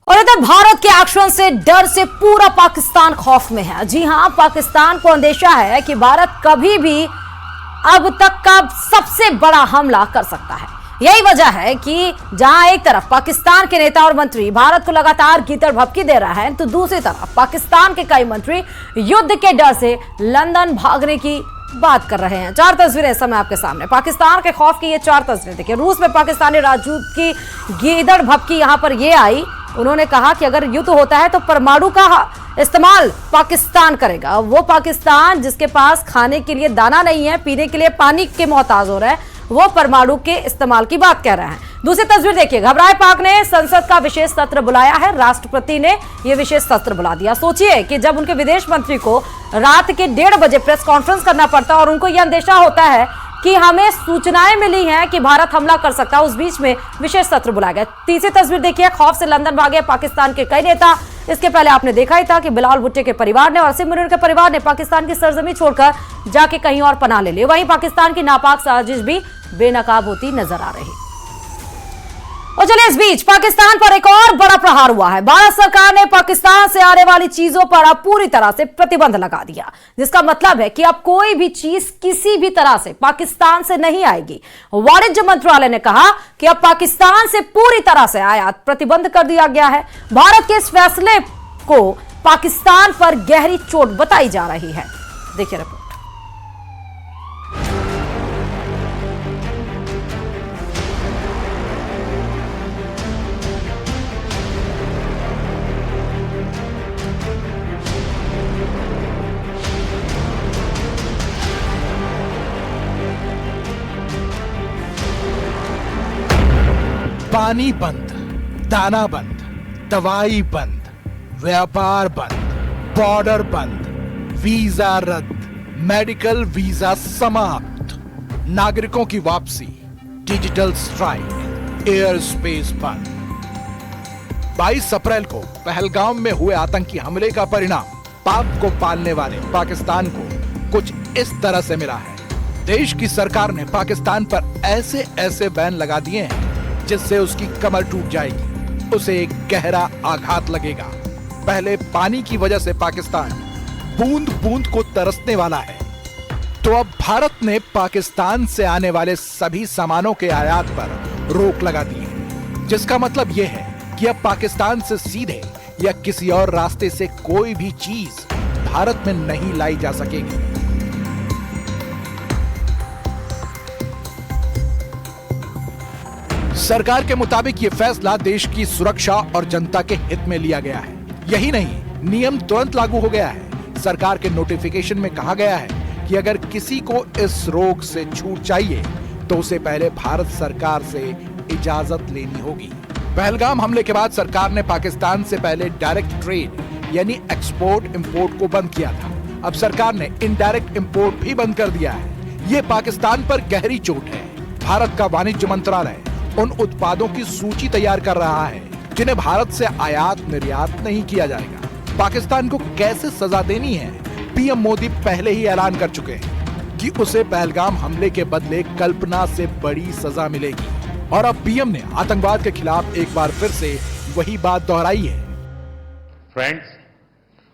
और इधर भारत के एक्शन से डर से पूरा पाकिस्तान खौफ में है। जी हां, पाकिस्तान को अंदेशा है कि भारत कभी भी अब तक का सबसे बड़ा हमला कर सकता है। यही वजह है कि जहां एक तरफ पाकिस्तान के नेता और मंत्री भारत को लगातार कीचड़ भपकी दे रहा है, तो दूसरी तरफ पाकिस्तान के कई मंत्री युद्ध के डर से लंदन भागने की बात कर रहे हैं। चार तस्वीरें इस समय आपके सामने, पाकिस्तान के खौफ की ये चार तस्वीरें देखिए। रूस में पाकिस्तानी राजदूत की गीदड़ भपकी यहां पर ये आई। उन्होंने कहा कि अगर युद्ध होता है तो परमाणु का इस्तेमाल पाकिस्तान करेगा। वो पाकिस्तान जिसके पास खाने के लिए दाना नहीं है, पीने के लिए पानी के मोहताज हो रहा है, वो परमाणु के इस्तेमाल की बात कह रहे हैं। दूसरी तस्वीर देखिए, घबराए पाक ने संसद का विशेष सत्र बुलाया है। राष्ट्रपति ने यह विशेष सत्र बुला दिया। सोचिए कि जब उनके विदेश मंत्री को रात के 1:30 बजे प्रेस कॉन्फ्रेंस करना पड़ता है और उनको यह अंदेशा होता है कि हमें सूचनाएं मिली हैं कि भारत हमला कर सकता है, उस बीच में विशेष सत्र बुलाया गया। तीसरी तस्वीर देखिए, खौफ से लंदन भागे पाकिस्तान के कई नेता। इसके पहले आपने देखा ही था कि बिलावल भुट्टो के परिवार ने और आसिम मुनीर के परिवार ने पाकिस्तान की सरजमी छोड़कर जाके कहीं और पनाह ले ली। वहीं पाकिस्तान की नापाक साजिश भी बेनकाब होती नजर आ रही। और चलिए, इस बीच पाकिस्तान पर एक और बड़ा प्रहार हुआ है। भारत सरकार ने पाकिस्तान से आने वाली चीजों पर अब पूरी तरह से प्रतिबंध लगा दिया, जिसका मतलब है कि अब कोई भी चीज किसी भी तरह से पाकिस्तान से नहीं आएगी। वाणिज्य मंत्रालय ने कहा कि अब पाकिस्तान से पूरी तरह से आयात प्रतिबंध कर दिया गया है। भारत के इस फैसले को पाकिस्तान पर गहरी चोट बताई जा रही है। देखिए रिपोर्ट। पानी बंद, दाना बंद, दवाई बंद, व्यापार बंद, बॉर्डर बंद, वीजा रद्द, मेडिकल वीजा समाप्त, नागरिकों की वापसी, डिजिटल स्ट्राइक, एयर स्पेस बंद। 22 अप्रैल को पहलगाम में हुए आतंकी हमले का परिणाम पाक को पालने वाले पाकिस्तान को कुछ इस तरह से मिला है। देश की सरकार ने पाकिस्तान पर ऐसे ऐसे बैन लगा दिए हैं जिससे उसकी कमर टूट जाएगी, उसे एक गहरा आघात लगेगा। पहले पानी की वजह से पाकिस्तान बूंद बूंद को तरसने वाला है, तो अब भारत ने पाकिस्तान से आने वाले सभी सामानों के आयात पर रोक लगा दी है, जिसका मतलब यह है कि अब पाकिस्तान से सीधे या किसी और रास्ते से कोई भी चीज भारत में नहीं लाई जा सकेगी। सरकार के मुताबिक ये फैसला देश की सुरक्षा और जनता के हित में लिया गया है। यही नहीं, नियम तुरंत लागू हो गया है। सरकार के नोटिफिकेशन में कहा गया है कि अगर किसी को इस रोक से छूट चाहिए तो उसे पहले भारत सरकार से इजाजत लेनी होगी। पहलगाम हमले के बाद सरकार ने पाकिस्तान से पहले डायरेक्ट ट्रेड यानी एक्सपोर्ट इंपोर्ट को बंद किया था। अब सरकार ने इनडायरेक्ट इंपोर्ट भी बंद कर दिया है। ये पाकिस्तान पर गहरी चोट है। भारत का वाणिज्य मंत्रालय उन उत्पादों की सूची तैयार कर रहा है जिन्हें भारत से आयात निर्यात नहीं किया जाएगा। पाकिस्तान को कैसे सजा देनी है, पीएम मोदी पहले ही ऐलान कर चुके हैं कि उसे पहलगाम हमले के बदले कल्पना से बड़ी सजा मिलेगी। और अब पीएम ने आतंकवाद के खिलाफ एक बार फिर से वही बात दोहराई है। फ्रेंड्स,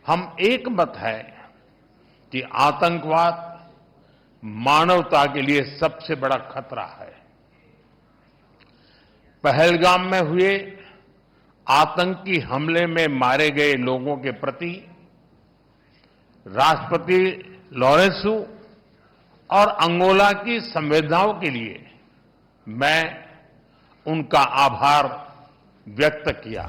हम एक मत है कि आतंकवाद मानवता के लिए सबसे बड़ा खतरा है। पहलगाम में हुए आतंकी हमले में मारे गए लोगों के प्रति राष्ट्रपति लॉरेंसो और अंगोला की संवेदनाओं के लिए मैं उनका आभार व्यक्त किया।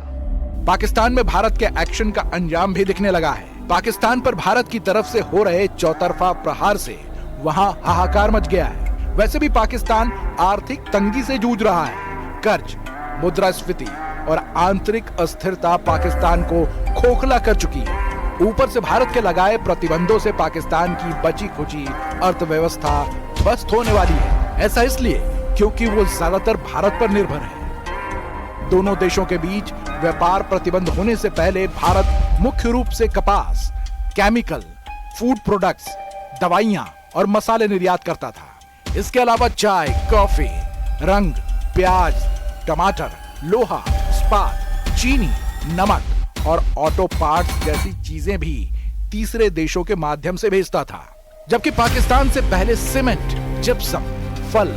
पाकिस्तान में भारत के एक्शन का अंजाम भी दिखने लगा है। पाकिस्तान पर भारत की तरफ से हो रहे चौतरफा प्रहार से वहां हाहाकार मच गया है। वैसे भी पाकिस्तान आर्थिक तंगी से जूझ रहा है। कर्ज, मुद्रास्फीति और आंतरिक अस्थिरता पाकिस्तान को खोखला कर चुकी है। ऊपर से भारत के लगाए प्रतिबंधों से पाकिस्तान की बची खुची अर्थव्यवस्था ध्वस्त होने वाली है। ऐसा इसलिए क्योंकि वो ज्यादातर भारत पर निर्भर है। दोनों देशों के बीच व्यापार प्रतिबंध होने से पहले भारत मुख्य रूप से कपास, केमिकल, फूड प्रोडक्ट्स, दवाइयां और मसाले निर्यात करता था। इसके अलावा चाय, कॉफी, रंग, प्याज, टमाटर, लोहा, इस्पात, चीनी, नमक और ऑटो पार्ट्स जैसी चीजें भी तीसरे देशों के माध्यम से भेजता था, जबकि पाकिस्तान से पहले सीमेंट, जिप्सम, फल,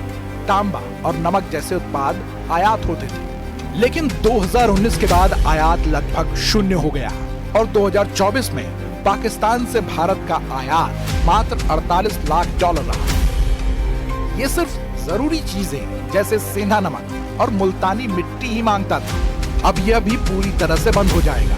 तांबा और नमक जैसे उत्पाद आयात होते थे। लेकिन 2019 के बाद आयात लगभग शून्य हो गया और 2024 में पाकिस्तान से भारत का आयात मात्र $48 लाख रहा। ये सिर्फ जरूरी चीजें जैसे सेंधा नमक और मुल्तानी मिट्टी ही मांगता था। अब यह भी पूरी तरह से बंद हो जाएगा,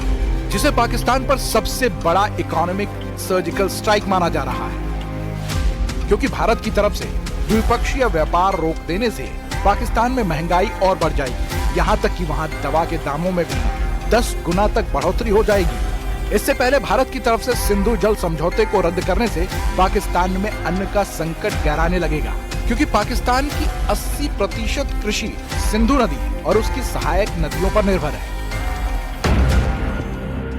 जिसे पाकिस्तान पर सबसे बड़ा इकोनॉमिक सर्जिकल स्ट्राइक माना जा रहा है, क्योंकि भारत की तरफ से द्विपक्षीय व्यापार रोक देने से पाकिस्तान में महंगाई और बढ़ जाएगी, यहाँ तक कि वहाँ दवा के दामों में भी 10 गुना तक बढ़ोतरी हो जाएगी। इससे पहले भारत की तरफ से सिंधु जल समझौते को रद्द करने से पाकिस्तान में अन्न का संकट गहराने लगेगा, क्योंकि पाकिस्तान की 80% कृषि सिंधु नदी और उसकी सहायक नदियों पर निर्भर है।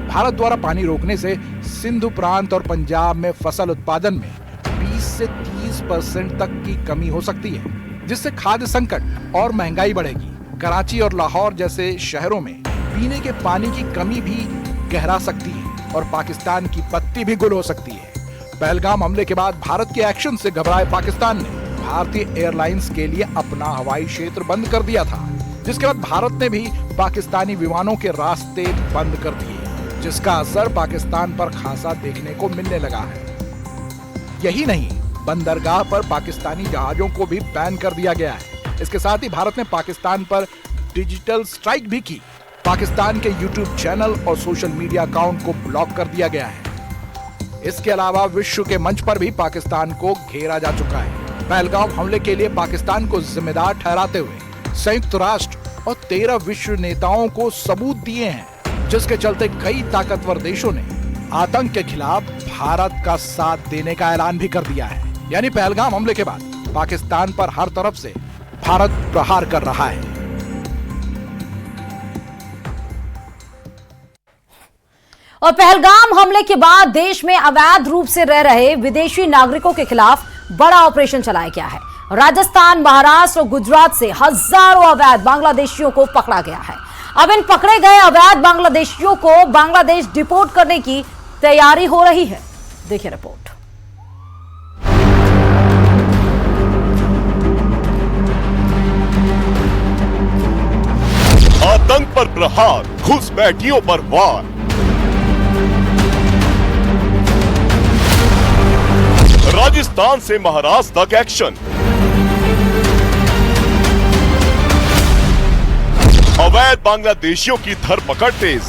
भारत द्वारा पानी रोकने से सिंधु प्रांत और पंजाब में फसल उत्पादन में 20 से 30% तक की कमी हो सकती है, जिससे खाद्य संकट और महंगाई बढ़ेगी। कराची और लाहौर जैसे शहरों में पीने के पानी की कमी भी गहरा सकती है और पाकिस्तान की पत्ती भी गुल हो सकती है। पहलगाम हमले के बाद भारत के एक्शन से घबराए पाकिस्तान ने भारतीय एयरलाइंस के लिए अपना हवाई क्षेत्र बंद कर दिया था, जिसके बाद भारत ने भी पाकिस्तानी विमानों के रास्ते बंद कर दिए, जिसका असर पाकिस्तान पर खासा देखने को मिलने लगा है। यही नहीं, बंदरगाह पर पाकिस्तानी जहाजों को भी बैन कर दिया गया है। इसके साथ ही भारत ने पाकिस्तान पर डिजिटल स्ट्राइक भी की। पाकिस्तान के YouTube चैनल और सोशल मीडिया अकाउंट को ब्लॉक कर दिया गया है। इसके अलावा विश्व के मंच पर भी पाकिस्तान को घेरा जा चुका है। पहलगाम हमले के लिए पाकिस्तान को जिम्मेदार ठहराते हुए संयुक्त राष्ट्र और 13 विश्व नेताओं को सबूत दिए हैं, जिसके चलते कई ताकतवर देशों ने आतंक के खिलाफ भारत का साथ देने का ऐलान भी कर दिया है। यानी पहलगाम हमले के बाद पाकिस्तान पर हर तरफ से भारत प्रहार कर रहा है। और पहलगाम हमले के बाद देश में अवैध रूप से रह रहे विदेशी नागरिकों के खिलाफ बड़ा ऑपरेशन चलाया गया है। राजस्थान, महाराष्ट्र और गुजरात से हजारों अवैध बांग्लादेशियों को पकड़ा गया है। अब इन पकड़े गए अवैध बांग्लादेशियों को बांग्लादेश डिपोर्ट करने की तैयारी हो रही है। देखिए रिपोर्ट। आतंक पर प्रहार, घुसपैठियों पर वार। राजस्थान से महाराष्ट्र तक एक्शन। अवैध बांग्लादेशियों की धरपकड़ तेज।